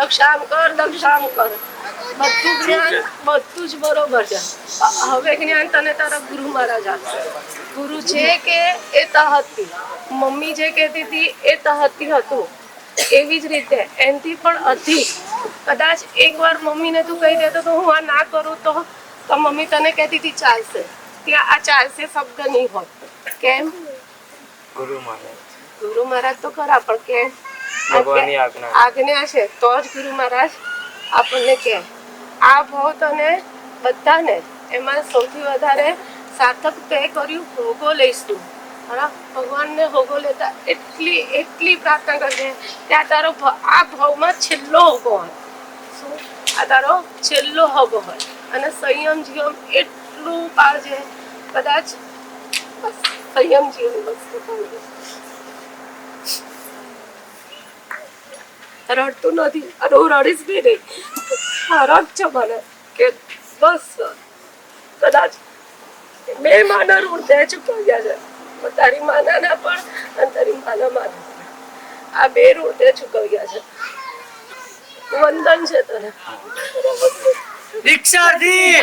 દક્ષામ કર બધું જ્ઞાન બધું જ બરોબર છે. હવે જ્ઞાન તને તારા ગુરુ મહારાજ આપશે. ગુરુ છે કે એ તહતી, મમ્મી જે કહેતી હતી એ તહતી હતું, એવી જ રીતે એનથી પણ અધિક. કદાચ એકવાર મમ્મીને તું કહી દેતો તો હું આ ના કરું તો મમ્મી તને કહેતી હતી ચાલશે, ત્યાં આ ચાલશે શબ્દ નહીં હોત. કેમ? ગુરુ મહારાજ તો ખરા, પણ કેમ? ભગવાનની આજ્ઞા છે તો જ ગુરુ મહારાજ આપણને કહે. આ ભાવ તને બધાને એમાં સૌથી વધારે સાર્થક તે કર્યું ભોગો લઈશ તું. ભગવાનને ભોગો લેતા એટલી પ્રાર્થના કરજે ત્યાં તારો આ ભાવમાં છેલ્લો હોગો હોય. શું? આ તારો છેલ્લો હોગો હોય. અને સંયમ જીવન એટલું પાળજે, કદાચ સંયમ જીવન વસ્તુ રડતું નથી અને હું રડીશ બી નહીં. રડ છે મને કે બસ કદાચ બે માના ઋણ તે ચૂકવ્યા છે. તારી માના ના પણ અને તારી માના માના આ બે ઋણ તે ચૂકવ્યા છે. વંદન છે તને. દીક્ષાથી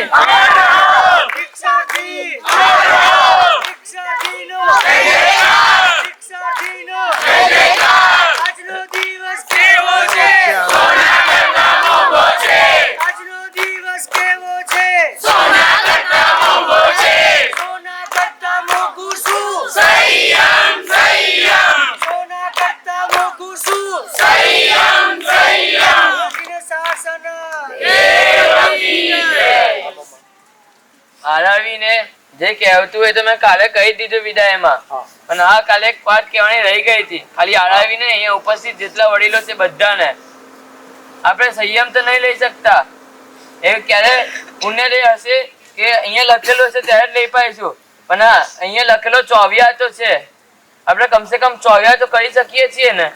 આજનો દિવસ કેવો છે? આજનો દિવસ કેવો છે? સોના કરતા મોંઘું શું? સંયમ. સોના કરતા મોંઘું શું? સંયમ. શાસન આરાવીને જે કહેવતું હોય તો મેં કાલે કહી દીધું વિદાયમાં, પણ હા કાલે એક વાત કહેવાની રહી ગઈ હતી. ખાલી આરાવીને અહીંયા ઉપસ્થિત જેટલા વડીલો છે બધાને આપણે સંયમ તો નહીં લઈ શકતા. એ ક્યારે પુણ્યદય હશે કે અહીંયા લખેલું હશે ત્યારે જ લઈ પાઈશું, પણ હા અહીંયા લખેલો ચોવ્યા તો છે, આપણે કમસે કમ ચોવ્યા તો કરી શકીએ છીએ ને.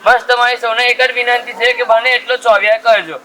બસ તમારી સૌને એક જ વિનંતી છે કે બને એટલો ચોવ્યા કરજો.